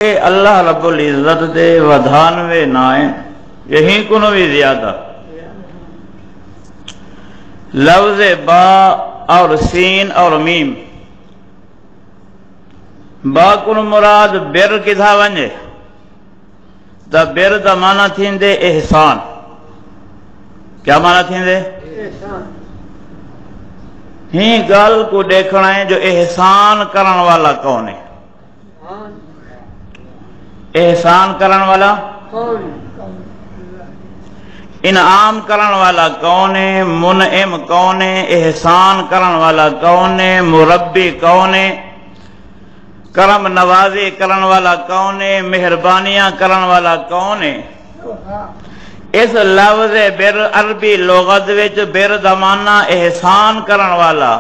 اے اللہ رب العزت دے ودھانوے نائیں یہیں کنو بھی زیادہ لفظ با اور سین اور میم با کن مراد بر کتھا ونجے دا بر دا معنی تھیندے احسان کیا معنی تھیندے ہی گل کو دیکھنا ہے جو احسان کرن والا کون ہے احسان کرن والا انعام کرن والا کون ہے منعم کون ہے احسان کرن والا کون ہے مربی کون ہے کرم نوازی کرن والا کون ہے مہربانیاں کرن والا کون ہے اس لفظ بر عربی لغت وچ بر دا معنی احسان کرن والا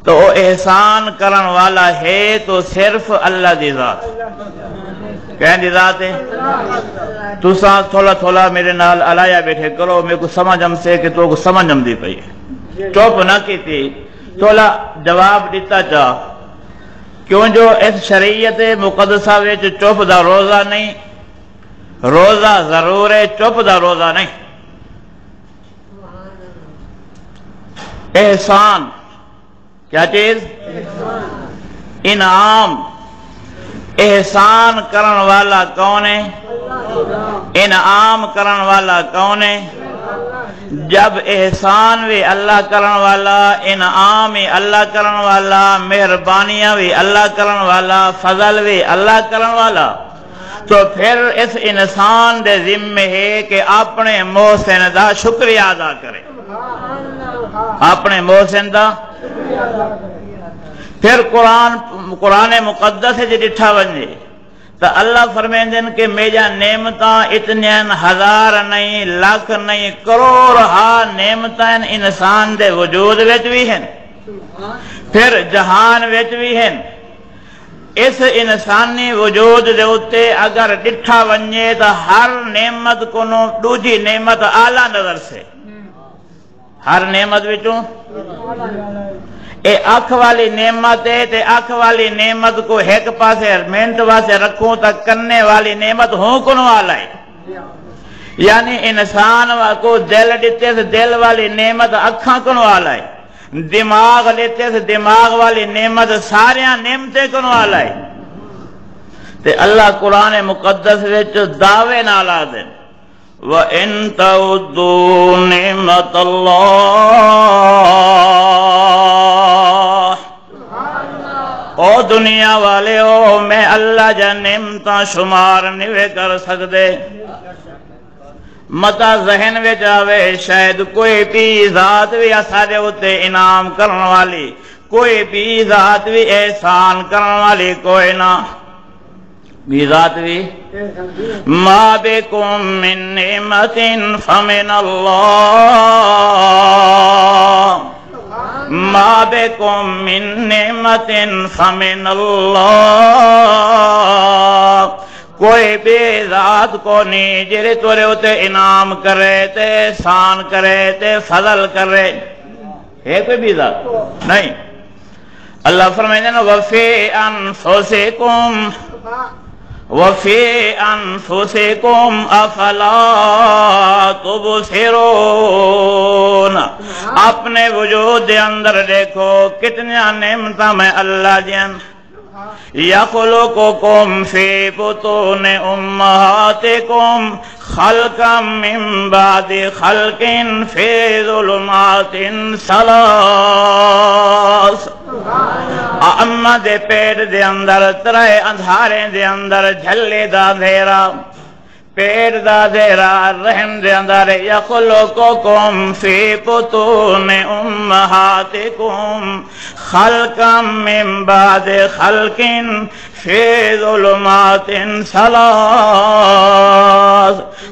تو احسان کرن والا ہے تو صرف اللہ دی ذات کہیں دی ذات ہے تو ساتھ تھوڑا تھوڑا میرے نال علایا بیٹھے کرو میرے کو سمجھم سے کہ تو کو سمجھم دی پئی چوپ نہ کی تھی تھوڑا جواب دیتا چاہ کیوں جو اس شریعت مقدسہ وچ چوپ دا روزہ نہیں روزہ ضرور ہے چوپ دا روزہ نہیں احسان کیا چیز انعام احسان کرن والا کون ہے انعام کرن والا کون ہے جب احسان بھی اللہ کرن والا انعام بھی اللہ کرن والا مہربانیاں بھی اللہ کرن والا فضل بھی اللہ کرن والا تو پھر اس انسان دے ذمہ ہے کہ اپنے محسن دا شکریہ ادا کرے اپنے محسن دا پھر قرآن مقدس ہے جی ڈٹھا ونجے تو اللہ فرمیندن کہ میجا نعمتاں اتنین ہزار نہیں لاکھ نہیں کروڑ ہا نعمتاں انسان دے وجود وچ بھی ہیں پھر جہان وچ بھی ہیں اس انسانی وجود دے اتے اگر ڈٹھا ونجے تو ہر نعمت کنو دوجی نعمت اعلیٰ نظر سے ہر نعمت وچوں اے آنکھ والی نعمت ہے تے آنکھ والی نعمت کو ایک پاسے منٹ واسے رکھوں تک کرنے والی نعمت ہوں کنو آلائی یعنی انسان کو دل دیتے سے دل والی نعمت اکھاں کنو آلائی دماغ دیتے سے دماغ والی نعمت ساریاں نعمتیں کنو آلائی تے اللہ قرآن مقدس وچ دعوے نالا دیں وَإِن تَعُدُّوا نِعْمَةَ اللَّهِ او دنیا والے او میں اللہ جا نعمتاں شمار نہیں کر سکتے متا ذہن میں جاوے شاید کوئی بھی ذات بھی اسارے ہوتے انعام کرن والی کوئی بھی ذات بھی احسان کرن والی کوئی نہ بھی ذات بھی ما بکم من نعمت فمن اللہ ما بکم من نعمت فمن اللہ کوئی بھی ذات کو نہیں جرے تورے ہوتے انعام کرے تے احسان کرے تے فضل کرے ہے کوئی بھی ذات نہیں اللہ فرمائے نا وفی انفسکم وَفِي أَنفُسِكُمْ أَفَلَا تُبْصِرُونَ اپنے وجود دے اندر دیکھو کتنی نعمتاں میں اللہ جن يَخْلُقُكُمْ فِي بُطُونِ أُمَّهَاتِكُمْ خَلْقًا مِّن بَعْدِ خَلْقٍ فِي ظُلُمَاتٍ ثَلَاثٍ اما دے پیٹ دے اندر ترائے اندھارے دے اندر جھلے دا دھیرا پیٹ دا دھیرا رحم دے اندر یخلقکم فی بطون امہاتکم خلقا من بعد خلق فی ظلمات ثلاث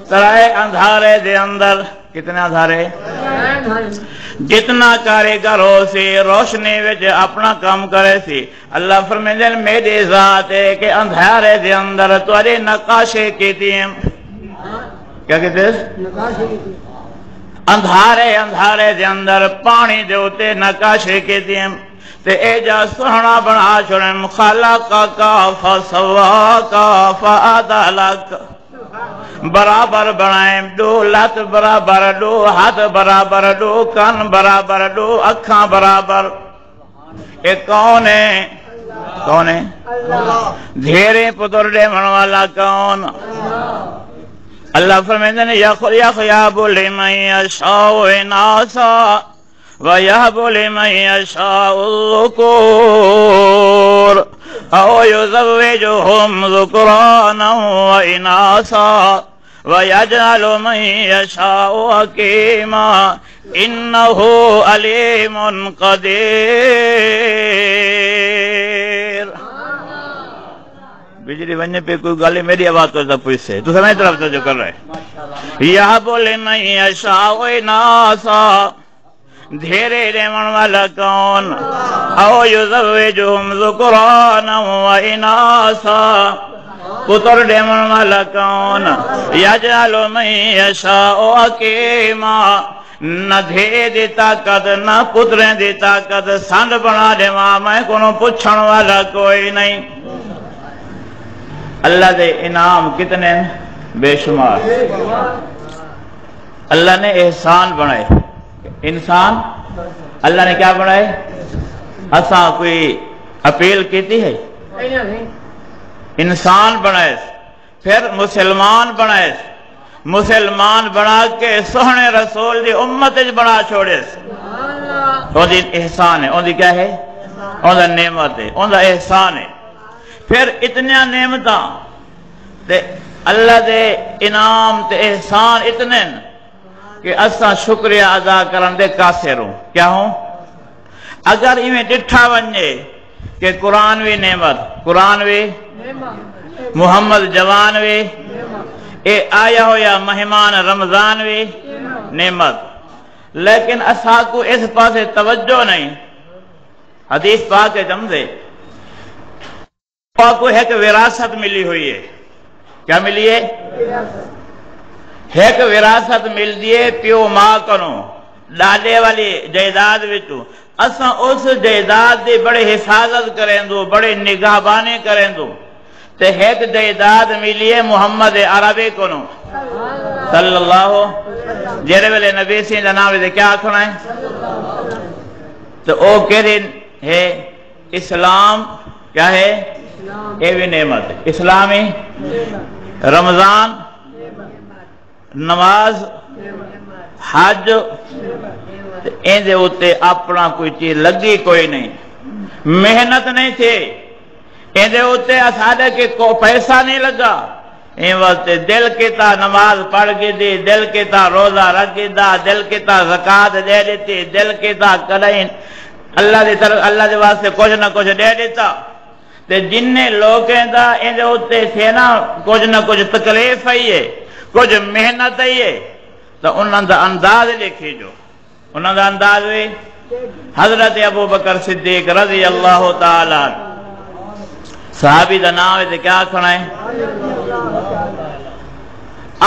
ترائے اندھارے دے اندر کتنے اندھارے جتنا کاریگر ہو سی روشنی وچ اپنا کام کرے سی اللہ فرمائے میری ذات ہے کہ اندھارے دے اندر تمہاری نقاشے کیتی ہیں کیا کہتے ہیں اندھارے دے اندر پانی دے ہوتے نقاشے کیتی ہیں تے اے جا سوہنا بنا چھوڑن خلقک فسواک فعدلک برابر بنائیں دو لت برابر دو ہاتھ برابر دو کان برابر دو اکھاں برابر اے کون ہے کون ہے دھیرے پتر دے من والا کون اللہ فرمائیں یخیب لمن یشاء اناثا وَيَهْبُ لِمَن يَشَاءُ الذُّكُورَ أَوْ يُزَوِّجُهُمْ ذُكْرَانًا وَإِنَاثًا وَيَجْعَلُ مَن يَشَاءُ عَقِيمًا إِنَّهُ عَلِيمٌ قدیر بجلی بننے پہ کوئی گالی میری آواز تو پوچھ سے تو سمجھ طرف تو جو کر رہے يَهْبُ لِمَن يَشَاءُ إِنَاثًا دھیرے دیمن والا کون او یزوجہم ذکرانا و اناسا پتر دیمن والا کون یجعل من یشاء عقیما نہ دھے دی طاقت نہ پتریں دی طاقت سند بنا دے میں کنو پچھن والا کوئی نہیں اللہ دے انعام کتنے بے شمار اللہ نے احسان بنائے انسان اللہ نے کیا بنائے اساں کوئی اپیل کیتی ہے انسان بنائے پھر مسلمان بنائے مسلمان بنا کے سوہنے رسول دی امت بنا چھوڑے ان دی احسان ہے ان دی کیا ہے ان دا نعمت ہے ان دا احسان ہے پھر اتنی نعمتاں تے اللہ دے انعام تے احسان اتنے کہ اساں شکریہ ادا کرن دے قاصر ہوں کیا ہوں اگر ایویں ڈٹھا ونجے کہ قرآن وی نعمت قرآن وی محمد جوان وی اے آیا ہو یا مہمان رمضان وی نعمت لیکن اساں کو اس پاسے توجہ نہیں حدیث پاک ہے جمدے کو ایک وراثت ملی ہوئی ہے کیا ملی ہے ایک وراثت مل دیئے پیو ماں کنو ڈاڈے والی جائیداد وچوں اساں اس جائیداد دی بڑے حفاظت کریں دو بڑے نگہبانی کریں دو تے ایک جائیداد ملیے محمد عربی کنو صلی اللہ جیرے ویلے نبی سی جناب دے کیا آکھنا ہے تو او کہہ ہے اسلام کیا ہے اے بھی نعمت اسلامی رمضان نماز حج این دے ہوتے اپنا کوئی چیز لگی کوئی نہیں محنت نہیں تھے این دے ہوتے اسادہ کے پیسہ نہیں لگا این وقت دل کی تا نماز پڑھ گی دی دل کی تا روزہ رکھ گی دا دل کی تا زکاة دے دیتی دل کی تا کڑائیں اللہ دی طرف اللہ دی واسطے کچھ نہ کچھ دے دیتا تے جننے لوگیں دا این دے ہوتے تھے نا کچھ نہ کچھ تکلیف ہے کچھ محنت ہے تو انہوں دا انداز لکھی جو انہوں دا انداز ہے حضرت ابو بکر صدیق رضی اللہ تعالیٰ صحابی دا نام ہے کیا کھنا ہے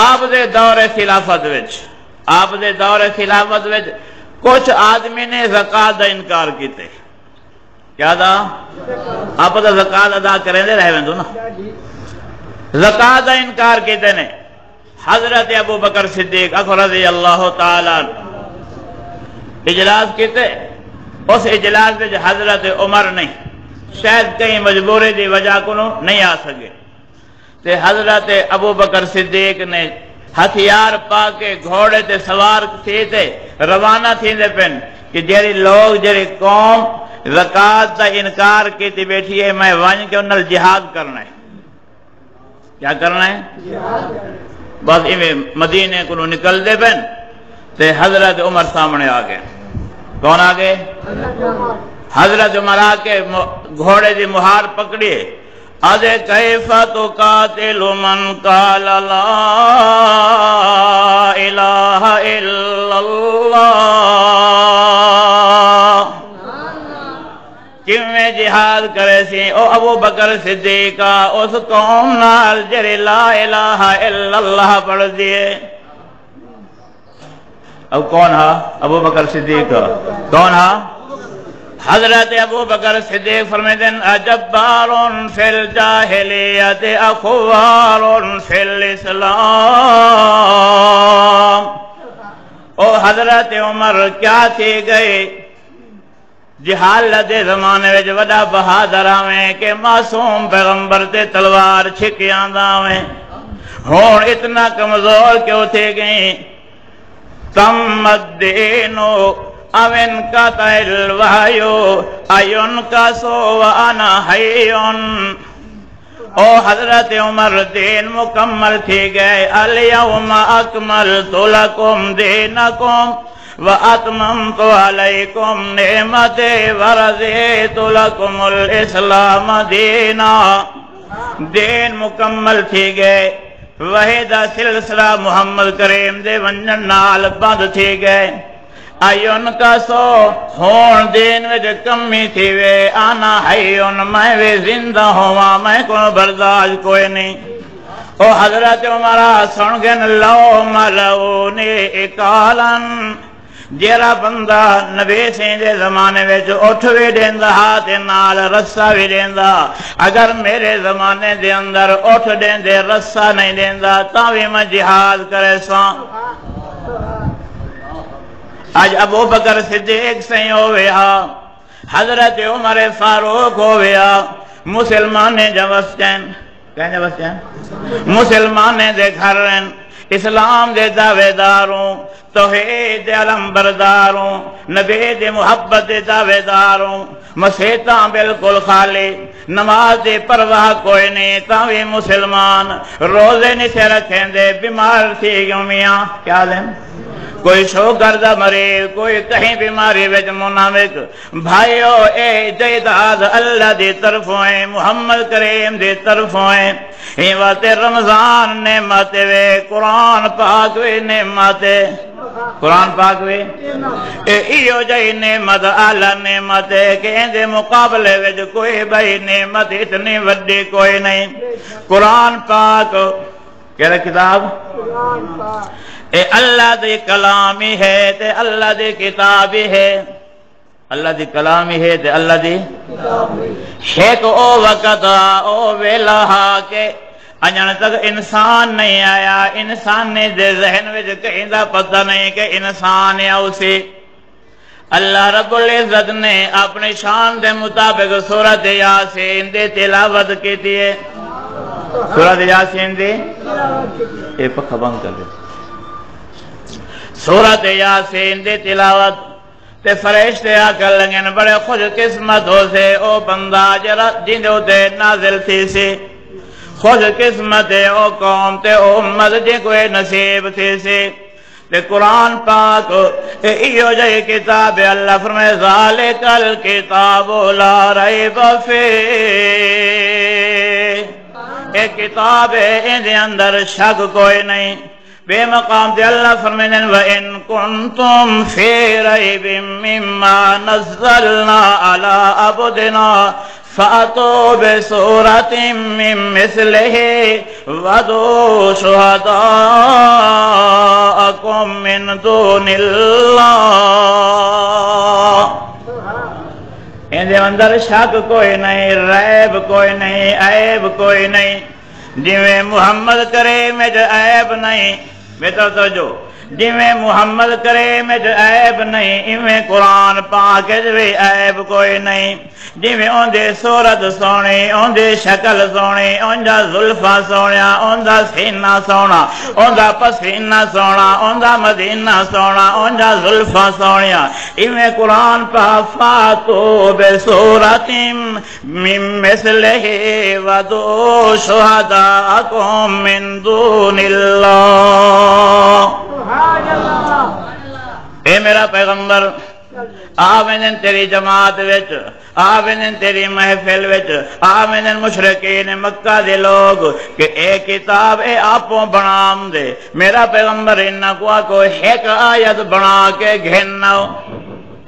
آپ دے دور خلافت وچ کچھ آدمی نے زکاة دا انکار کیتے کیا دا آپ دا زکاة ادا کریں دے رہے ہیں نا زکاة دا انکار کیتے نے حضرت ابو بکر صدیق رضی اللہ تعالیٰ اجلاس کیتے اس اجلاس میں حضرت عمر نہیں شاید کہیں مجبوری دی وجہ کو نہیں آ سکے تے حضرت ابو بکر صدیق نے ہتھیار پا کے گھوڑے تے سوار تھے تے روانہ تھی دے پن کہ جیری لوگ جیری قوم زکاة دا انکار کیتی بیٹھی ہے میں وانج کے انہل جہاد کرنا ہے کیا کرنا ہے بس ایویں مدینے کو نکل دے بن تے حضرت عمر سامنے آگئے کون آگئے حضرت عمر آگے گھوڑے دی مہار پکڑیے آدھے کیف تقاتل من قال لا الہ الا اللہ کیویں جہاد کرے سی او ابو بکر صدیقہ اس قوم نال جڑے لا الہ الا اللہ پڑھ دیے اب کون ہا ابو بکر صدیق کون ہا حضرت ابو بکر صدیق فرماتے ہیں اجبار فی الجاہلیت اخوار فی الاسلام. او حضرت عمر کیا تھی گئے جہالت دے زمانے وچ وڈا بہادر آویں کہ معصوم پیغمبر تے تلوار چھکیاں داویں ہون اتنا کمزور کیوں تھے گئیں. تم الدینو اوین کا تیل وحیو ایون کا سو وانا حیون. او حضرت عمر دین مکمل تھی گئے الیوم اکملت لکم دینکم واتممت علیکم نعمتی ورضیت لکم الاسلام دینا. دین مکمل تھی گئے وحیدہ سلسلہ محمد کریم دے ونجن نال بند تھی گئے. ایون کا سو ہون دین وچ کمی تھی وے آنا حیون میں وے زندہ ہوا میں کو برداشت کوئی نہیں. او حضرت عمرہ سنگن لو ملعونی اکالن جیرا بندہ نبی سین دے زمانے وچ اٹھ وی دیندا ہاتھ نال رسا وی دیندا اگر میرے زمانے دے اندر اٹھ دیندے رسا نہیں دیندا تاں وی میں جہاد کرے ساں. آج ابو بکر صدیق سے ہویا حضرت عمر فاروق ہویا مسلمانے جوستین کہیں جوستین مسلمانے دے گھر اسلام دے دعوے داروں توحید علم برداروں نبی دے محبت دے دعوے داروں مسیحتاں بالکل خالی نماز دے پرواہ کوئی نہیں تاوی مسلمان روزے نہیں سے رکھیں دے بیمار تھی گیوں میاں کیا دیں کوئی شوگر دا مریض کوئی کہیں بیماری وچ منافق بھائیو اے جیداد اللہ دی طرفوں ہیں محمد کریم دی طرفوں ہیں یہ وقت رمضان نعمت وے قرآن پاک وے نعمت قرآن پاک وے ایو جائی نعمت اعلی نعمت کہ ان دے مقابلے وچ کوئی بھائی نعمت اتنی وڈی کوئی نہیں. قرآن پاک کہہ کتاب اے اللہ دی کلامی ہے تے اللہ دی کتابی ہے. اللہ دی کلامی ہے تے اللہ دی ایک او وقت او ویلا کہ انجان تک انسان نہیں آیا انسان نے دے ذہن وچ کہیں دا پتہ نہیں کہ انسان ہے اسے اللہ رب العزت نے اپنی شان دے مطابق سورۃ یاسین دے تلاوت کی تھی. سورۃ یاسین دے اے پکھا بند کر دے سورۃ یاسین دی تلاوت تے فرشتے آکر لگن بڑے خوش قسمت ہو سے او بندہ جرا جن تے نازل تھی سے خوش قسمت او قوم تے امت جن کوئی نصیب تھی سے. تے قرآن پاک ایو جائے کتاب اللہ فرمائے ذالک الکتاب لا ریب فیہ ایک کتاب ہے ان دے اندر شک کوئی نہیں. بے مقام دے اللہ فرمائیں وَإِن كُنتُمْ فِي رَيْبٍ مِّمَّا نَزَّلْنَا عَلَىٰ عَبْدِنَا فَأْتُوا بِسُورَةٍ مِّن مِّثْلِهِ وَادْعُوا شُهَدَاءَكُم مِّن دُونِ اللَّهِ. ان دے اندر شک کوئی نہیں ریب کوئی نہیں عیب کوئی نہیں. جویں محمد کریم جو عیب نہیں بہتر توجہ جویں محمد کریم جو عیب نہیں ایویں قرآن پاک جو عیب کوئی نہیں. جویں اون دے صورت سونی اون دے شکل سونی اون دا زلفاں سونیا اون دا سینہ سونا اون دا پسینہ سونا اون دا مدینہ سونا اون دا زلفاں سونیا ایویں قرآن پاک فاتو بسورۃ من مثلہ وادعوا شہداءکم من دون اللہ. اے میرا پیغمبر آوینن تیری جماعت وچ آوینن تیری محفل وچ آوینن مشرکین مکہ دے لوگ کہ اے کتاب اے آپوں بنام دے میرا پیغمبر انہا کو ایک آیت بنا کے گھنناو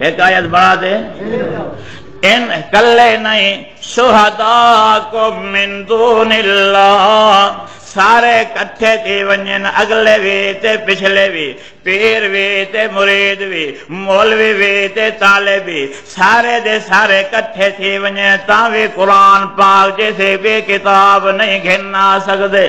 ایک آیت بنا دے ان کلے نہیں شہداءکم من دون اللہ سارے کٹھے تھی ونجن، اگلے بھی تے پچھلے بھی، پیر بھی تے مرید بھی، مولوی بھی تے طالب بھی، سارے دے سارے کٹھے تھی ونجن تاں بھی قرآن پاک جیسے بھی کتاب نہیں گھننا سکدے۔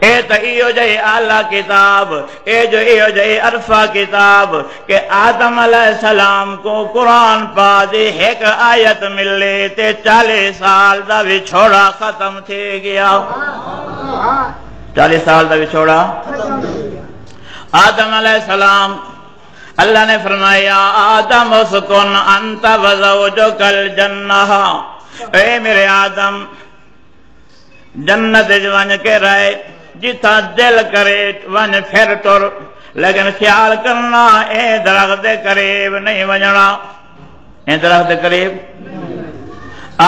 اے تا ایو جائی اعلیٰ کتاب، اے جو ایو جائی عرفہ کتاب کہ آدم علیہ السلام کو قرآن پاک دی ایک آیت ملے تے 40 سال دا بھی چھوڑا ختم تھی گیا۔ 40 سال دا بھی چھوڑا آدم علیہ السلام، اللہ نے فرمایا آدم اسکن انت وزوجک الجنہ، اے میرے آدم جنت ون کے رہے، جتھا دل کرے ون پھر ٹر، لیکن خیال کرنا اے درخت دے قریب نہیں وجنا، اے درخت دے قریب۔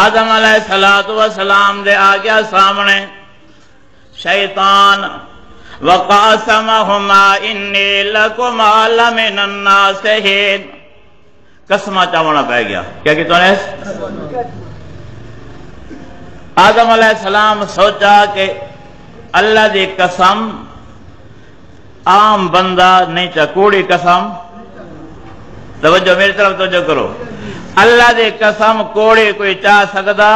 آدم علیہ السلام دے آگیا سامنے شیطان، وقاسمہما انی لکما لمن الناصحین، قسمہ چاونا پہ گیا، کیا کہ تو نے آدم علیہ السلام سوچا کہ اللہ دی قسم عام بندہ نہیں چاہ، کوڑی قسم، توجہ میری طرف توجہ کرو، اللہ دی قسم کوڑی کوئی چاہ سکتا،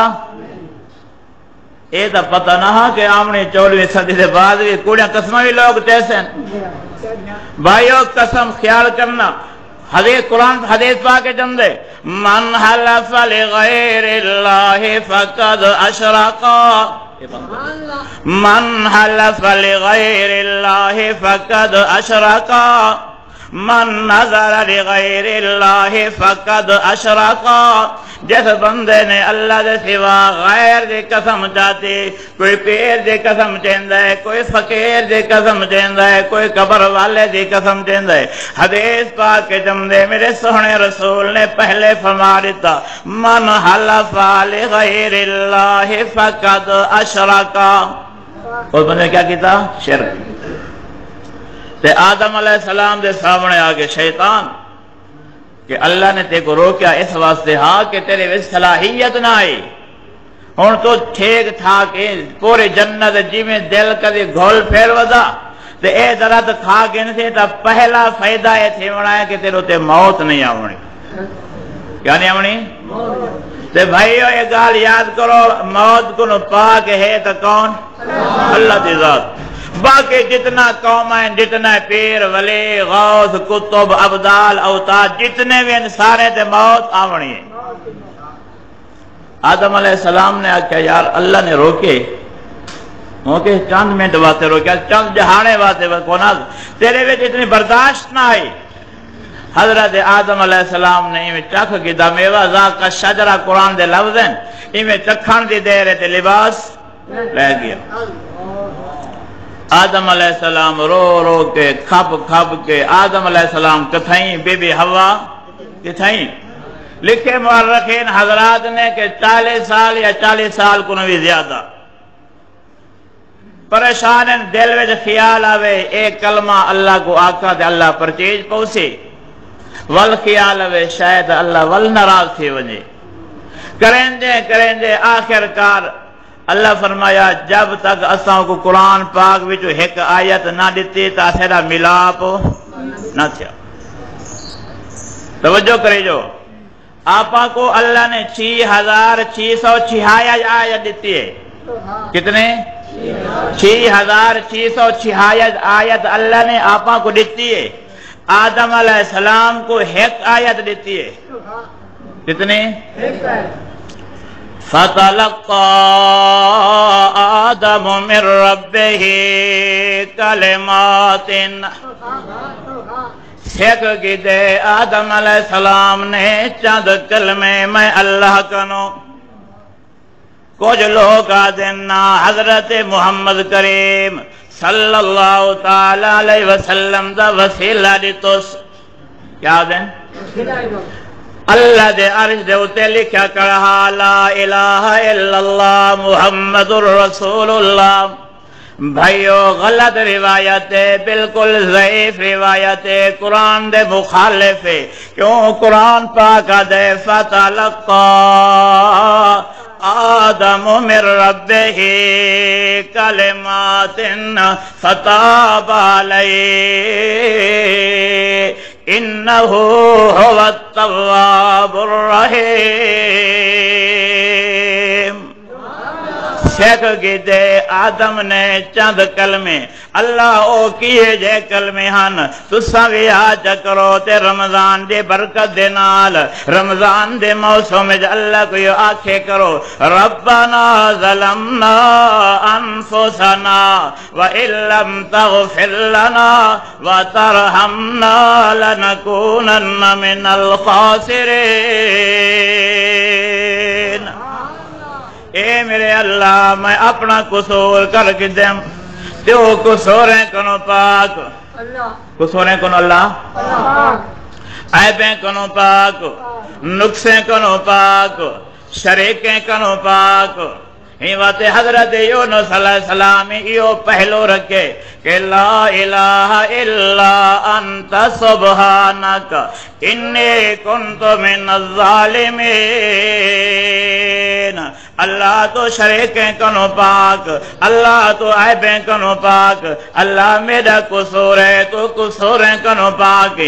اے تا پتہ نہ ہاں کہ آمنی 14ویں صدی دے بعد بھی کوڑیاں قسمہ بھی لوگ تیسے بھائیو قسم خیال کرنا، حدیث قرآن حدیث پاک جندے من حلف لغیر اللہ فقد اشرقا، من حلف لغیر اللہ فقد اشرقا، من نظر لغیر اللہ فقد اشرقا، جس بندے نے اللہ دے سوا غیر دے قسم چاہتی، کوئی پیر دے قسم چاہتا ہے، کوئی فقیر دے قسم چاہتا ہے، کوئی قبر والے دے قسم چاہتا ہے، حدیث پاک کے جمدے میرے سونے رسول نے پہلے فرما دیتا من حلف لغیر اللہ فقد اشرقا، اور بندے کیا کیتا؟ شرک۔ تے آدم علیہ السلام دے سامنے آگے شیطان کہ اللہ نے تے کو روکیا اس واسطے ہاں کہ تیرے وچ صلاحیت نہ آئی، ہن تو ٹھیک ٹھاک پورے جنت جی میں دل کدی گھول پھیر ودا تے اے درخت کھا کے نہیں تا پہلا فائدہ یہ تھی ہونا ہے کہ تیرے تے موت نہیں آونی، کیا نہیں آونی؟ تے بھائیو یہ گال یاد کرو، موت کو پاک ہے تا کون؟ اللہ دی ذات۔ باقی جتنا قوم ہیں، جتنا پیر ولی غوث کتب ابدال اوتاد جتنے بھی سارے تے موت آونی ہے۔ آدم علیہ السلام نے آکھا یار اللہ نے روکے، موقع چند منٹ واسطے روکیا، چند جہانے واسطے کونا تیرے وچ اتنی برداشت نہ آئی۔ حضرت آدم علیہ السلام نے ایویں چکھ کی دا میوہ ذاق شجرہ قرآن دے لفظ ہیں، ایویں چکھن دی دے رہے تے لباس رہ گیا۔ آدم علیہ السلام رو رو کے کھپ کھپ کے آدم علیہ السلام کتھائیں بی بی حوا کتھائیں، لکھے مورخین حضرات نے کہ 40 سال یا 40 سال کو بھی زیادہ پریشان دل وچ خیال آوے ایک کلمہ اللہ کو آقا دے اللہ پر چیز پہنچے، ول خیال آوے شاید اللہ ول ناراض تھی وجے، کریں دے آخر کار اللہ فرمایا جب تک اساں کو قرآن پاک وچ ایک آیت نہ دیتی تا سیدھا ملاپ نہ تھیا۔ توجہ کرے جو آپا کو اللہ نے 6666 آیت دیتی ہے، کتنے؟ 6666 آیت اللہ نے آپا کو دیتی ہے، آدم علیہ السلام کو ایک آیت دیتی ہے، کتنے؟ فَتَلَقَّى آدَمُ مِن رَبِّهِ كَلِمَاتٍ، سیکھ کی دے آدم علیہ السلام نے چند کلمے میں اللہ کنو، کچھ لوگ آدھنا حضرت محمد کریم صلی اللہ تعالیٰ علیہ وسلم دا وسیلہ دیتوس، کیا دیں؟ اللہ دے عرش دے اتے لکھا کرہا لا الہ الا اللہ محمد الرسول اللہ۔ بھائیو غلط روایت ہے، بالکل ضعیف روایت ہے، قرآن دے مخالف ہے، کیوں؟ قرآن پاک دے فتلقا آدم من ربه کلمات فتاب علیہ انه هو التواب الرحیم۔ شیخ کہتے آدم نے چند کلمے اللہ او کیے جے کلمے ہن تساں وی آج کرو تے رمضان دے برکت دے نال رمضان دے موسم وچ اللہ کو یہ آکھے کرو ربنا ظلمنا انفسنا وان لم تغفر لنا وترحمنا لنكونن من الخاسرین۔ اے میرے اللہ میں اپنا قصور کر کے دیں دیو قصوریں کنو پاک قصوریں کنو اللہ عیبیں کنو پاک نقصیں کنو پاک شریکیں کنو پاک ہی بات حضرت یونس علیہ السلام یہ پہلو رکھے کہ لا الہ الا انت سبحانک انی کنت من الظالمین۔ اللہ تو شریکیں کنو پاک اللہ تو عیبیں کنو پاک اللہ میرا قصور ہے تو قصوریں کنو پاک۔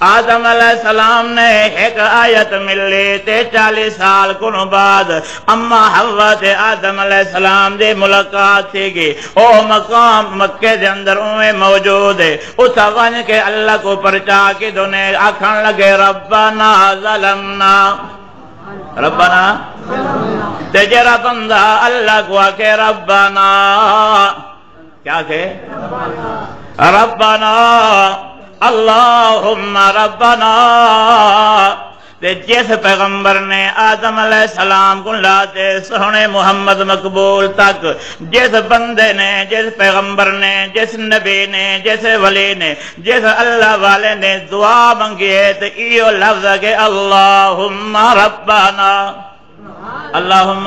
آدم علیہ السلام نے ایک آیت ملی تے 40 سال کنو بعد اما حوا تے آدم علیہ السلام دے ملاقات تھی گی او مقام مکہ دے اندر اوے موجود ہے اتھا ون کے اللہ کو پرچا کے دونے آکھن لگے ربنا ظلمنا ربنا تجرہ بندہ اللہ کو آکے ربنا کیا کہ ربنا اللہم ربنا جس پیغمبر نے آدم علیہ السلام کو لاتے سونے محمد مقبول تک جس بندے نے جس پیغمبر نے جس نبی نے جس ولی نے جس اللہ والے نے دعا منگی ہے تو ایو لفظ کہ اللہم ربنا اللہم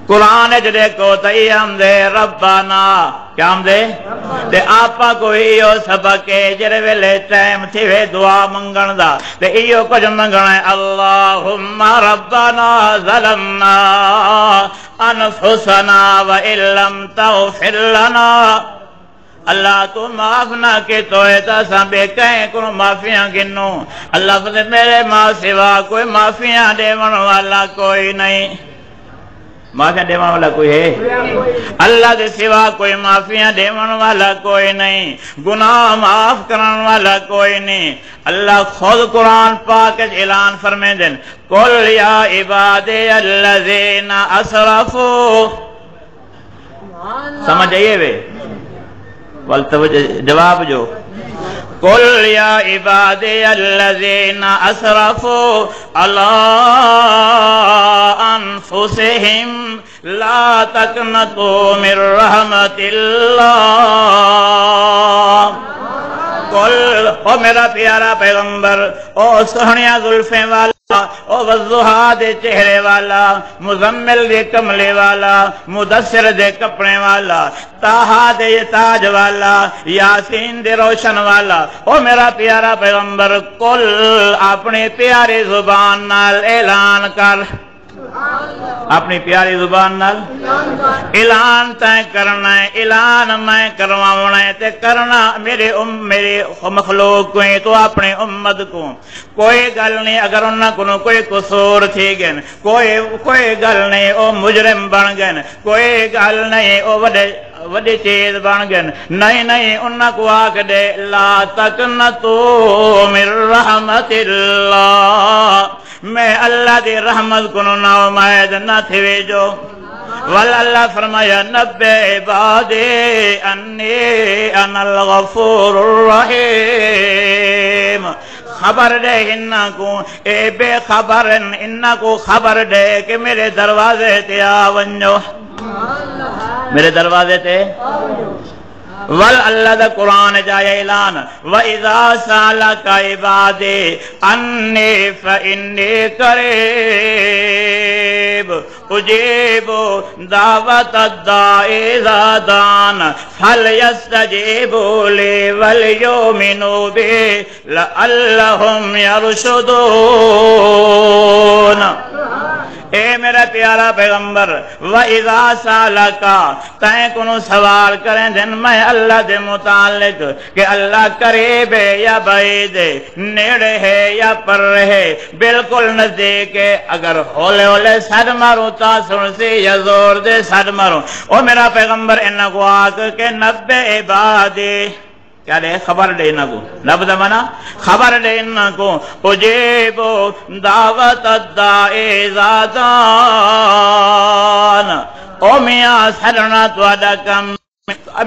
قرآن جدے کو تئی ہم دے ربنا کیا ہم دے تے آپا کو ایو سبکے جرے ویلے ٹائم تھی وے دعا منگن دا تے ایو کچھ منگن ہے اللہم ربنا ظلمنا انفسنا وإن لم تغفر لنا اللہ تو معاف نہ کہ تو ایتا سانبے کہیں کنو معافیاں گنو اللہ فرمائے میرے ماں سوا کوئی معافیاں دے من والا کوئی نہیں۔ معافیاں دیوان والا کوئی ہے اللہ دے سوا کوئی معافیاں دیوان والا کوئی نہیں گناہ معاف کرن والا کوئی نہیں۔ اللہ خود قرآن پاک اعلان فرمائے دن قل یا عبادی الذین اسرفوا سمجھ آئیے بے جواب جو قل یا عبادی الذین اسرفوا علی انفسہم لا تقنطوا من رحمت اللہ۔ قل او میرا پیارا پیغمبر او سہنیا زلفیں والا او والضحا دے چہرے والا مزمل دے کملے والا مدثر دے کپڑے والا تاہا دے تاج والا یاسین دے روشن والا او میرا پیارا پیغمبر قل اپنے پیارے زبان نال اعلان کر اپنی پیاری زبان نال اعلان تائیں کرنا ہے اعلان میں کروانا ہے تے کرنا میرے مخلوق کو تو اپنے امت کو کوئی گل نہیں اگر انہاں کو کوئی قصور تھی گن کوئی گل نہیں او مجرم بن گن کوئی گل نہیں او وڈی چیز بن گن نہیں انہاں کو آکھ دے لا تقنطوا من رحمت اللہ میں اللہ دی رحمت کو نا امید نہ تھی جو ول اللہ فرمایا نبے عبادی انی انا الغفور الرحیم خبر دے انہاں کو اے بے خبر انہاں کو خبر دے کہ میرے دروازے تے آونجو میرے دروازے تے ول اللہ دا قرآن جائے اعلان وَإِذَا سَأَلَكَ عِبَادِي أَنِّي فَإِنِّي قَرِيبٌ أُجِيبُ دَعْوَةَ الدَّاعِ إِذَا دَعَانِ فَلْيَسْتَجِيبُوا لِي وَلْيُؤْمِنُوا بِي لَعَلَّهُمْ يَرْشُدُونَ۔ اے میرا پیارا پیغمبر وَإِذَا سَأَلَكَ تائیں کنو سوال کریں دن میں اللہ دے متعلق کہ اللہ قریب ہے یا بعید ہے، نیڑے ہے یا پر ہے، بالکل نزدیک ہے، اگر ہولے ہولے سد ماروں تا سن سے یا زور دے سد ماروں، او میرا پیغمبر انہا کو آکھ کہ نبے عبادی کیا دے خبر دے انہا کو، نب دمانا خبر دے انہا کو اجیبو دعوت الدائی زادان او میاں سرنا توادا کم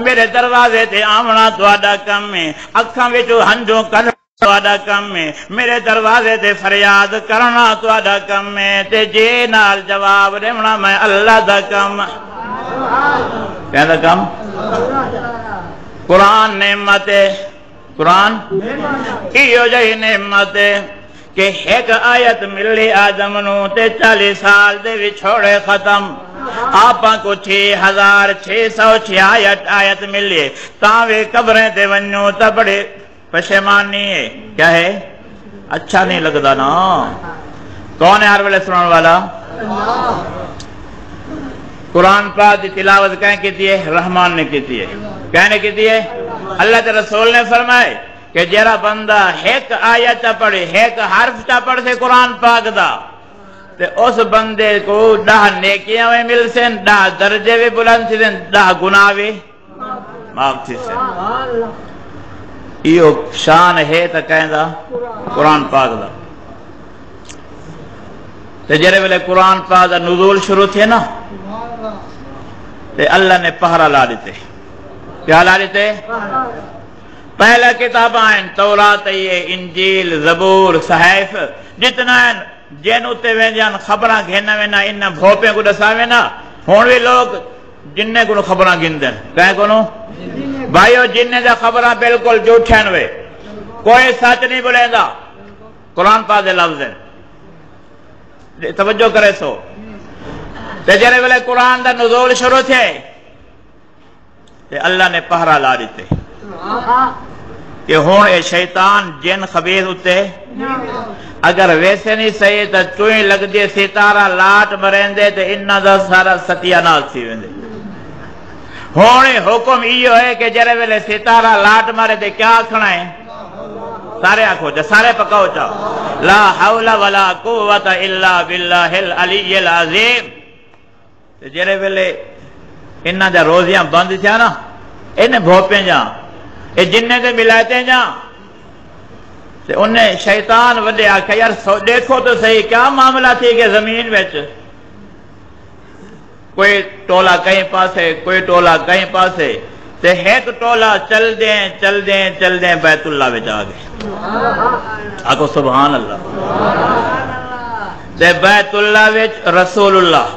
میرے دروازے تے آمنا توادا کم میں اکھاں وچوں ہنجو کرنا توادا کم میں میرے دروازے تے فریاد کرنا توادا کم میں تے جے نال جواب دیونا میں اللہ دا کم کیا دا کم قرآن نعمت ہے قرآن ایو جہی نعمت ہے کہ ایک آیت ملی آدم نو تے 40 سال دے بھی چھوڑے ختم آپاں کو 6606 آیت ملی تاوے قبریں تے ونیو تا بڑے پشیمانی ہے کیا ہے اچھا نہیں لگتا نا کون ہے ہر ویلے سنان والا قرآن پاک دی تلاوت کہیں کیتی ہے رحمان نے کیتی ہے کہنے کیتی ہے اللہ کے رسول نے فرمائے کہ جرا بندہ ایک آیت پڑھے ایک حرف تا پڑھ سے قرآن پاک دا تے اس بندے کو 10 نیکیاں میں مل سن 10 درجے بھی بلند سن 10 گناہ بھی معاف تھی سن یہ شان ہے تا کہیں دا قرآن پاک دا تے جرے ویلے قرآن پاک دا نزول شروع تھے نا تے اللہ نے پہرا لا دیتے کیا لا دیتے پہلا کتاب آئین تورات انجیل زبور صحیف جتنا ہیں جن اتے وین جان خبران گھینا وینا انہا بھوپیں کو دسا وینا ہون بھی لوگ جننے کو خبران گھن دیں کہیں کو بھائیو جننے دا خبران بالکل جھوٹھین وے کوئی سچ نہیں بولیں دا قرآن پاک دے لفظ ہیں توجہ کرے سو تجرے والے قرآن دا نزول شروع تھے تے اللہ نے پہرا لا دیتے کہ ہون اے شیطان جن خبیث ہوتے اگر ویسے نہیں صحیح تا چوئیں لگ دے ستارہ لاٹ مرین دے تے انہا دا سارا ستیانات سی وین دے ہون حکم ایو ہے کہ جرے ویلے ستارہ لاٹ مرے دے کیا آکھنا ہے سارے آنکھو جا سارے پکاؤ چاہ لا حول ولا قوت الا باللہ العلی العظیم جرے ویلے انہا دا روزیاں بند تھیا نا انہیں بھوپیں جا اے جننے دے ملائتے جا انہیں شیطان وڈے آکھا یار دیکھو تو صحیح کیا معاملہ تھی کہ زمین ویچ کوئی ٹولا کہیں پاسے کوئی ٹولا کہیں پاسے تے ایک ٹولا چل دیں بیت اللہ ویچ آگے آکو سبحان اللہ تے بیت اللہ ویچ رسول اللہ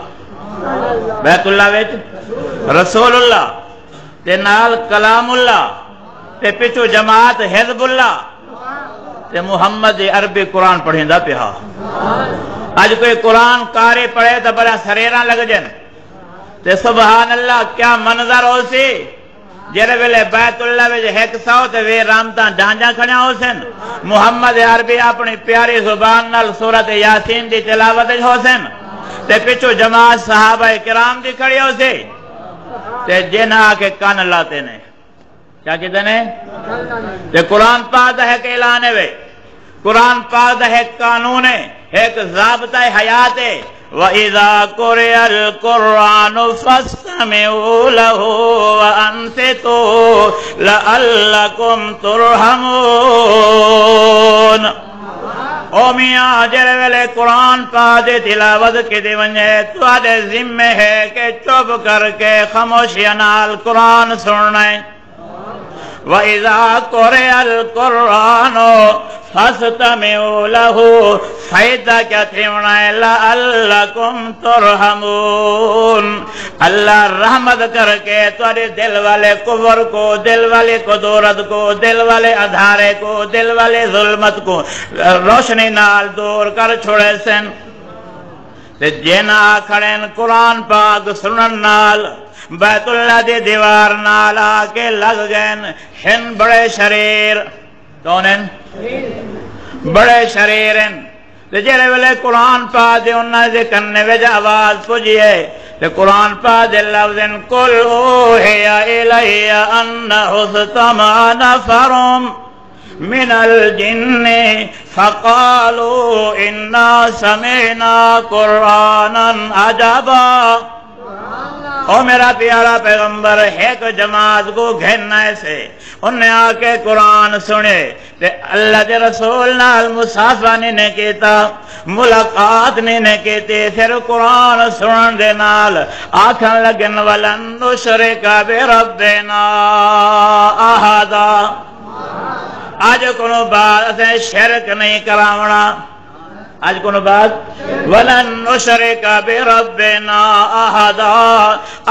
بیت اللہ ویچ رسول اللہ تے نال کلام اللہ تے پچھو جماعت حزب اللہ تے محمد عربی قرآن پڑھیں دا پہا آج کوئی قرآن کارے پڑھے تا بڑا سریران لگ جن تے سبحان اللہ کیا منظر ہو سی جرے ویلے بیت اللہ ویجے ایک ساؤ تے وے رامتاں ڈانجاں کھڑیاں ہو سن محمد عربی اپنی پیاری زبان نال سورت یاسین دی تلاوت ہو سن تے پچھو جماعت صحابہ کرام دی کھڑی ہو سی تے جنہ آکے کان لاتے نے کیا کہتے ہیں تے قرآن پاک دا ایک اعلان ہے قرآن پاک دا ایک قانون ہے ایک ضابطہ حیات ہے وَإِذَا قُرِئَ الْقُرْآنُ فَاسْتَمِعُوا لَهُ وَأَنصِتُوا لَعَلَّكُمْ تُرْحَمُونَ او میاں جرے ویلے قرآن پاک دے تلاوت کے دے ونجے تو آدھے ذمہ ہے کہ چپ کر کے خاموشیاں نال قرآن سننے وَإِذَا قُرِئَ الْقُرْآنُ فَاسْتَمِعُوا لَهُ فائدہ کیا تھیونا ہے لَعَلَّكُمْ تُرْحَمُونَ اللہ رحمت کر کے تمہارے دل والے کفر کو دل والے قدورت کو دل والے ادھارے کو دل والے ظلمت کو روشنی نال دور کر چھوڑے سن جینا کھڑین قرآن پاک سنن نال بیت اللہ دی دیوار نال آکے لگ گئن ہن بڑے شریر کون ہیں بڑے شریر ہیں تے جڑے ویلے قرآن پاک دے انہاں دے کنے وچ آواز پجے تے قرآن پاک دے لفظ قل اوحی الی انہ استمع نفر من الجن فقالوا انا سمعنا قرآنا عجبا۔ او میرا پیارا پیغمبر ایک جماعت کو گھننا ایسے انہیں آ کے قرآن سنے تے اللہ دے رسول نال مصافحہ نہیں کیتا، ملاقات نہیں کیتے، پھر قرآن سنن دے نال آکھن لگن ولن نشرک بربنا احدا، آج کنو بعد اسے شرک نہیں کراونا، آج کنو بعد ولن نشرک بربنا احدا،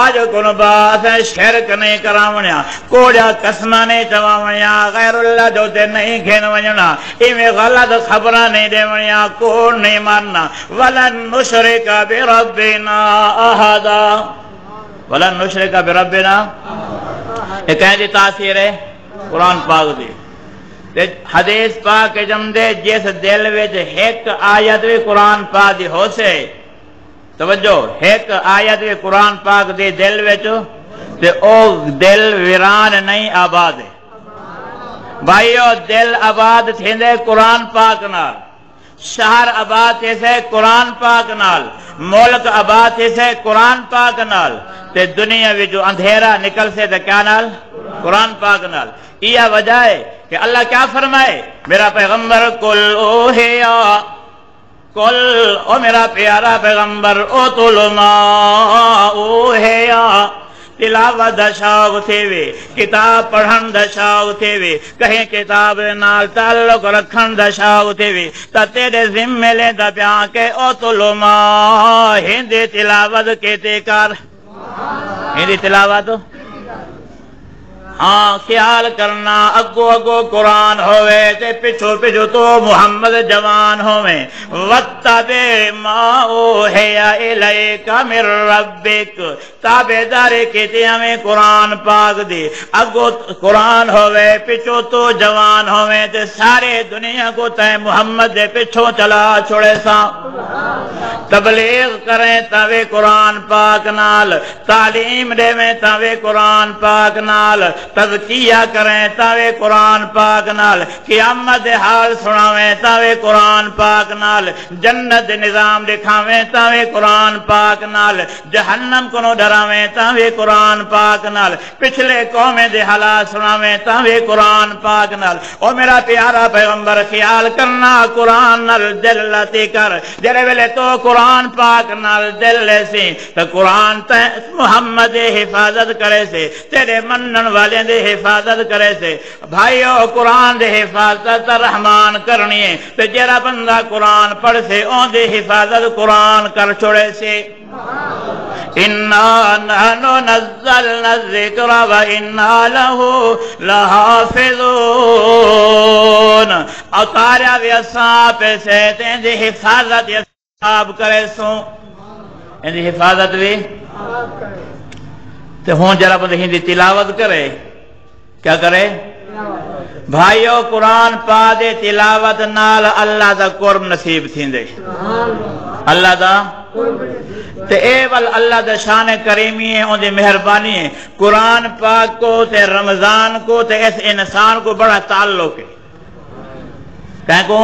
آج کنو بعد اسے شرک نہیں کراونا، کوڑا قسمہ نہیں چواونا، غیر اللہ جو تے نہیں گھن ونجنا، ایمیں غلط خبرہ نہیں دے ونیا، کوڑ نہیں ماننا، ولن نشرک بربنا احدا، ولن نشرک بربنا، ایک کہیں دی تاثیر ہے قرآن پاک دی حدیث پاک جمدے جس دل وچ ایک آیت بھی قرآن پاک دی ہو سے، توجہ ایک آیت بھی قرآن پاک دی دل وچ تے او دل ویران نہیں آباد ہے۔ بھائیو دل آباد تھیندے قرآن پاک نال، شہر آباد تھے قرآن پاک نال، ملک آباد تھے قرآن پاک نال، تے دنیا وچ جو اندھیرا نکل سے تے کیا نال؟ قرآن پاک نال۔ یہ وجہ ہے کہ اللہ کیا فرمائے میرا پیغمبر قل اوحیا، قل او میرا پیارا پیغمبر اتل ما اوحیا، تلاوت دا شوق تھے وے، کتاب پڑھن دا شوق تھے وے، کہیں کتاب نال تعلق رکھن دا شوق تھے وے، تا تیرے ذمہ لے دا پیان کے اتل ما، ہندی تلاوت کہتے کر، ہندی تلاوت ہاں خیال کرنا اگو اگو قرآن ہوئے تے پچھو پچھو تو محمد جوان ہوئے، وَاتَّبِعْ مَا أُوحِیَ إِلَيْكَ مِن رَبِّكَ، تابعداری کیتے ہمیں قرآن پاک دی، اگو قرآن ہوئے پچھو تو جوان ہوئے تے سارے دنیا کو تے محمد دے پچھو چلا چھوڑے سا، تبلیغ کریں تاوے قرآن پاک نال، تعلیم دے میں تاوے قرآن پاک نال، تذکیہ کریں تاوے قرآن پاک نال، قیامت حال سناویں تاوے قرآن پاک نال، جنت نظام دکھاویں تاوے قرآن پاک نال، جہنم کو نو ڈراویں تاوے قرآن پاک نال، پچھلے قومیں دے حالات سناویں تاوے قرآن پاک نال۔ او میرا پیارا پیغمبر خیال کرنا قرآن نال دل لاتی کر، جرے ویلے تو قرآن پاک نال دل لے سی تو قرآن تے محمد دے حفاظت کرے سے، تیرے منن والے دے حفاظت کرے سے۔ بھائیو قرآن دے حفاظت رحمان کرنی ہے تو جرا بندہ قرآن پڑھ سے اون دے حفاظت قرآن کر چھوڑے سے۔ اِنَّا نَحْنُ نَزَّلْنَا الذِّكْرَ وَإِنَّا لَهُ لَحَافِظُونَ، اتاریا بھی اصحاب سے تین دی حفاظت اصحاب کرے سوں، ان دی حفاظت بھی تو ہون جرا بندہ ہندی تلاوت کرے، کیا کرے بھائیو قرآن پا دے تلاوت نال اللہ دا قرب نصیب تھیندے، اللہ دا تے اے ول اللہ دا شان کریمی ہے، ان دی مہربانی ہے، قرآن پاک کو تے رمضان کو تے اس انسان کو بڑا تعلق ہے، کہیں کو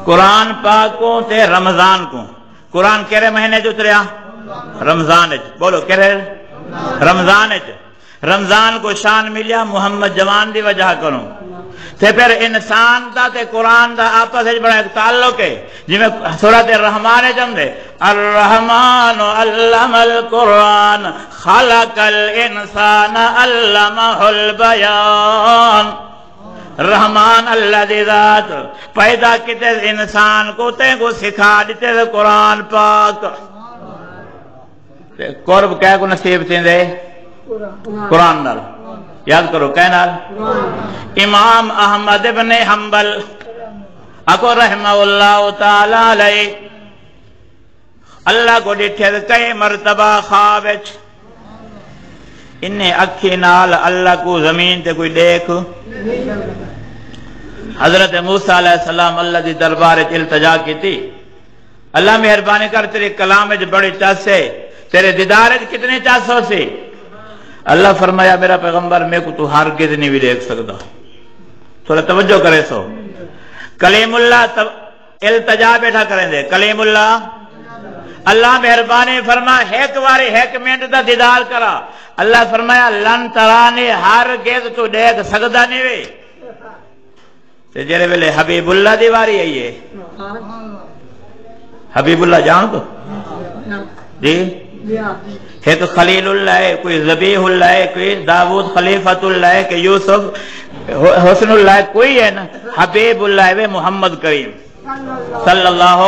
قرآن پاک کو تے رمضان کو، قرآن کہرے مہینے جو اتریا رمضان ہے، بولو کہرے رمضان ہے، رمضان کو شان ملیا محمد جوان دی وجہ کروں، تے پھر انسان دا تے قرآن دا آپس ہے بڑا ایک تعلق ہے، جی میں سورۃ الرحمن جم دے الرحمن علم القرآن خلق الانسان علمہ البیان، رحمان اللہ دی ذات پیدا کیتے انسان کو تے کو سکھا دیتے قرآن پاک، قرب کہہ کو نصیب تھیں دے قرآن نال، یاد کرو کہہ نال امام احمد ابن حنبل اکو رحمہ اللہ تعالیٰ علیہ اللہ کو ڈٹھے کئی مرتبہ خوابچ انہیں اکھی نال اللہ کو زمین تے کوئی دیکھ حضرت موسیٰ علیہ السلام اللہ دی دربار التجا کی تھی، اللہ مہربانی کر تیرے کلام وچ بڑی چس ہے، تیرے دیدار وچ کتنے چس ہو سی؟ اللہ فرمایا میرا پیغمبر میں کو تو ہرگز نہیں بھی دیکھ سکتا. تھوڑا توجہ کرے سو. کلیم اللہ التجا بیٹھا کریں دے. کلیم اللہ اللہ مہربانی فرما ایک واری ایک منٹ دا دیدار کرا. اللہ فرمایا لن ترانی ہرگز تو دیکھ سکتا نہیں وے. تے جڑے ویلے حبیب اللہ دی واری آئی ہے، حبیب اللہ جان تو جی ایک خلیل اللہ ہے، کوئی ذبیح اللہ ہے، کوئی داود خلیفۃ اللہ ہے، کہ یوسف حسن اللہ ہے، کوئی ہے نا. حبیب اللہ ہے محمد کریم صلی اللہ.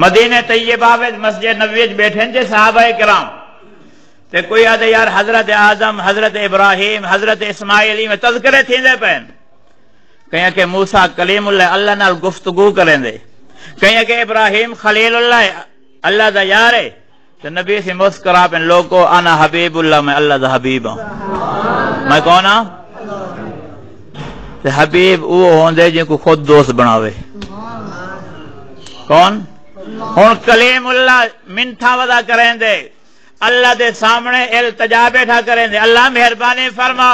مدینہ طیبہ میں مسجد نبوی بیٹھے ہیں صحابہ کرام تے کوئی آدھے یار حضرت آدم، حضرت ابراہیم، حضرت اسماعیل میں تذکرے تھیں دے پہن. کہیں کہ موسیٰ کلیم اللہ اللہ نال گفتگو کریں دے. کہیں کہ ابراہیم خلیل اللہ اللہ دا یار ہے. تو نبی سے مسکرا پہ لوگ کو انا حبیب اللہ، میں اللہ دا حبیب ہوں. میں کون ہاں؟ حبیب وہ ہوندے جن کو خود دوست بناوے. کون؟ ہن کلیم اللہ منٹھا ودا کریں دے، اللہ دے سامنے التجا بیٹھا کریں دے. اللہ مہربانی فرما.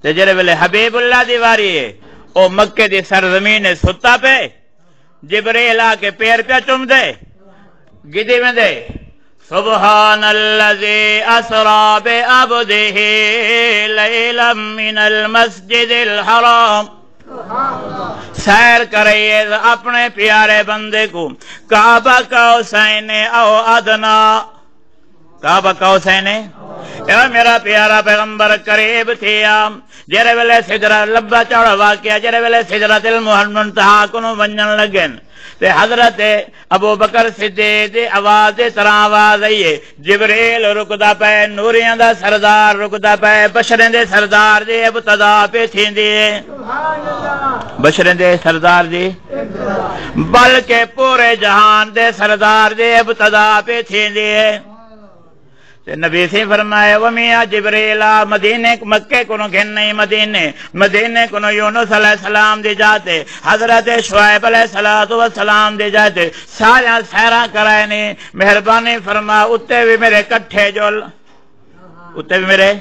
تے جڑے ویلے حبیب اللہ دی واری ہے او مکے دی سرزمین ستا پہ جبریل آ کے پیر پہ چم دے گدی میں دے سبحان الذی اسرا بعبدہ لیلا من المسجد الحرام. سیر کرئیے اپنے پیارے بندے کو کعبہ قوسین او ادنا. کعبہ قوسین اے میرا پیارا پیغمبر قریب تھیا جرے ویلے سدرہ لبا چڑھا واقعہ جرے ویلے سدرۃ المنتہا کنو ونجن لگن تے حضرت ابو بکر صدیق دی آواز طرح آواز آئیے جبریل رکدا پے نوریاں دا سردار رکدا پے بشریں دے سردار دی ابتدا پہ تھیں دی بشریں دے سردار دی بلکہ پورے جہان دے سردار دی ابتدا پہ تھیں دی. نبی سے فرمایا وَمِيَا جبریلا مدینے مکے کنو گھن نہیں مدینے کنو یونس علیہ السلام دی جاتے حضرت شعیب علیہ السلام دی جاتے سارا سیرہ کرائے نہیں. مہربانی فرما اتے بھی میرے کٹھے جول اتے بھی میرے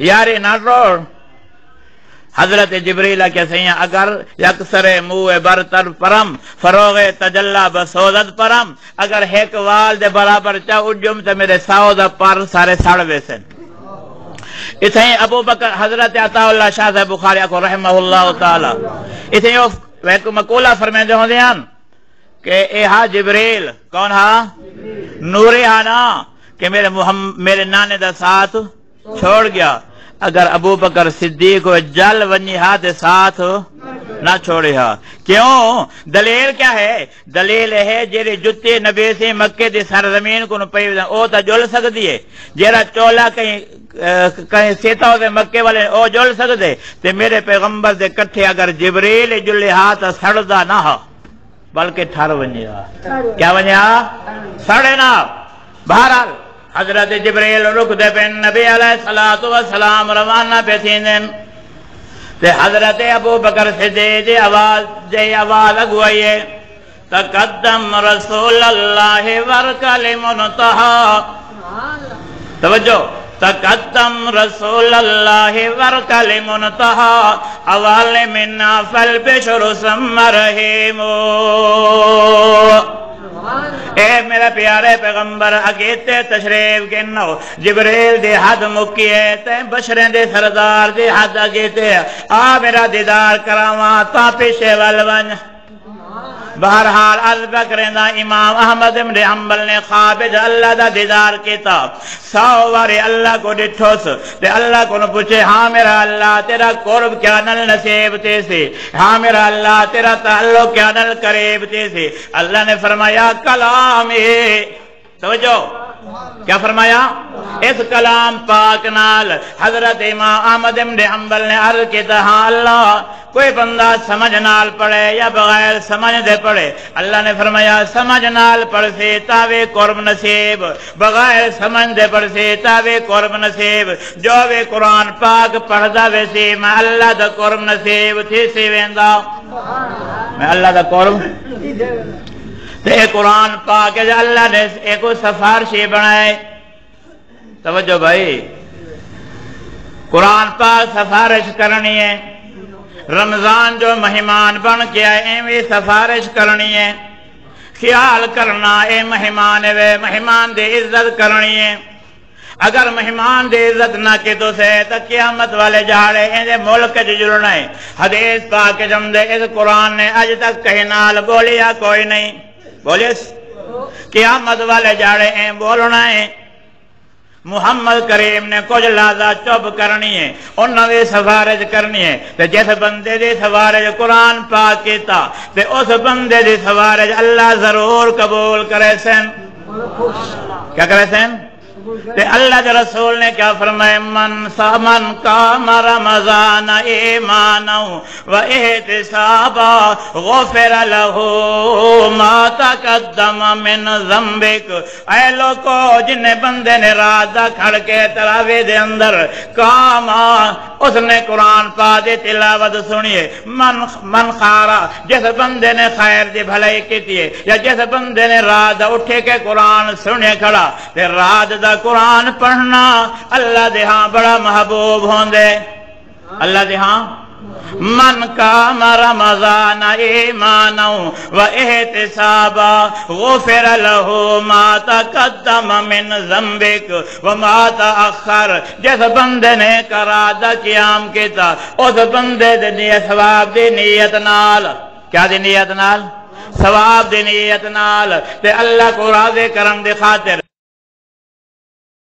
یاری نہ روڑ. حضرت جبریل کے سیاں اگر یکسر موہ برتر پرم فروغ تجلہ بسودت پرم اگر ایک وال دے برابر چا اجم تے میرے ساؤدہ پر سارے ساڑ ویسن. اتھیں ابو بکر حضرت عطا اللہ شاہ صاحب بخاری کو رحمہ اللہ تعالی اتھیں وہ مقولہ فرمائے دے ہوں دیان کہ اے ہا جبریل کون ہا نوری ہا نا کہ میرے نانے دا ساتھ چھوڑ گیا. اگر ابو بکر صدیق کو جل ونی ہاتھ ساتھ نہ چھوڑے ہا. کیوں؟ دلیل کیا ہے؟ دلیل ہے جیڑی جتی نبی سے مکے دی سرزمین کو پئی او تا جل سکتی ہے. جیڑا چولا کہیں سیتا ہو دے مکے والے او جل سکتے تے میرے پیغمبر دے کٹھے اگر جبریل جلے ہاتھ سڑدا نہ ہا بلکہ ٹھر ونی ہا. کیا ونی ہا؟ سڑے نہ. بہرحال حضرت جبریل رک دے پہ نبی علیہ السلام روانہ پہ تھیندن تے حضرت ابو بکر سے دے آواز اگوائیے تقدم رسول اللہ ورکل منتہا. توجہ تقدم رسول اللہ ورکل منتہا اول منا فالبشر ثم رحیمو. اے میرا پیارے پیغمبر اگیتے تشریف گنو جبریل دے حد مکیے تے بشریں دے سردار دے حد اگیتے آ میرا دیدار کراواں تا پیشے والون. بہرحال البکرین دا امام احمد بن حنبل نے خواب اللہ دا دیدار کیتا. 100 باری اللہ کو ڈٹھوس تے اللہ کو پوچھے ہاں میرا اللہ تیرا قرب کیا نل نصیب تے سے، ہاں میرا اللہ تیرا تعلق کیا نل قریب تے سے. اللہ نے فرمایا کلامی. توجہ کیا فرمایا؟ اس کلام پاک نال حضرت امام احمد بن حنبل نے عرض کیا ہاں اللہ کوئی بندہ سمجھ نال پڑھے یا بغیر سمجھ دے پڑھے، اللہ نے فرمایا سمجھ نال پڑھ سے تاوے قرب نصیب، بغیر سمجھ دے پڑھ سے تاوے قرب نصیب، جو وے قرآن پاک پڑھدا وے سی میں اللہ دا قرب نصیب تھی سی ویندا، میں اللہ دا قرب تے قرآن پاک اللہ نے ایک سفارشی بنائے۔ توجہ بھائی، قرآن پاک سفارش کرنی ہے، رمضان جو مہمان بن کے آئے ایویں سفارش کرنی ہے، خیال کرنا اے مہمان وے مہمان دے عزت کرنی ہے، اگر مہمان دے عزت نہ کی تو سے تو قیامت والے جھاڑے اندے ملک جڑنا ہے۔ حدیث پاک جمدے اس قرآن نے اج تک کہیں نال بولیا کوئی نہیں، بولیے قیامت والے جھاڑے ہیں بولنا ہے۔ محمد کریم نے کچھ لازہ چپ کرنی ہے، انہوں نے سفارش کرنی ہے، تے جس بندے دی سفارش قرآن پاک کیتا تے اس بندے دی سفارش اللہ ضرور قبول کرے سن۔ کیا کرے سن؟ تے اللہ کے رسول نے کیا فرمائے؟ من قام رمضان ایمانا و احتسابا غفر له ما تقدم من ذنبک۔ اے لوگو جن بندے نے رات دا کھڑ کے تراویح دے اندر کاما اس نے قرآن پاک دی تلاوت سنیے، من خارا جس بندے نے خیر دی بھلائی کیتی ہے، یا جس بندے نے رات اٹھے کے قرآن سنے کھڑا تے رات دا قرآن پڑھنا اللہ دے ہاں بڑا محبوب ہوندے، اللہ دے ہاں۔ من قام رمضان ایمانا و احتسابا غفر له ما تقدم من ذنبک وما تأخر۔ جس بندے نے رات دا قیام کیتا اس بندے دے ثواب دی نیت نال، کیا دی نیت نال؟ ثواب دی نیت نال تے اللہ کو راضی کرن دی خاطر